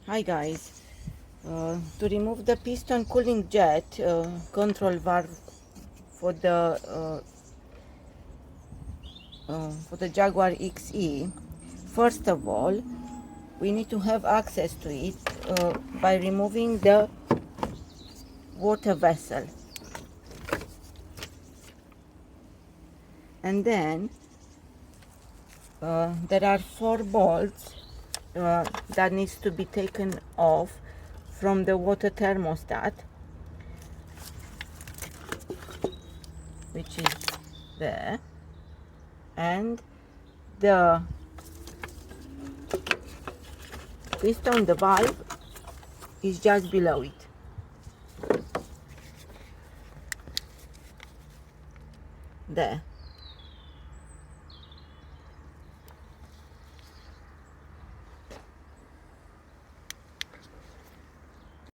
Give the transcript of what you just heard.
Hi guys, to remove the piston cooling jet control valve for the Jaguar XE, first of all we need to have access to it by removing the water vessel, and then there are 4 bolts that needs to be taken off from the water thermostat, which is there, and the piston, the valve, is just below it. There.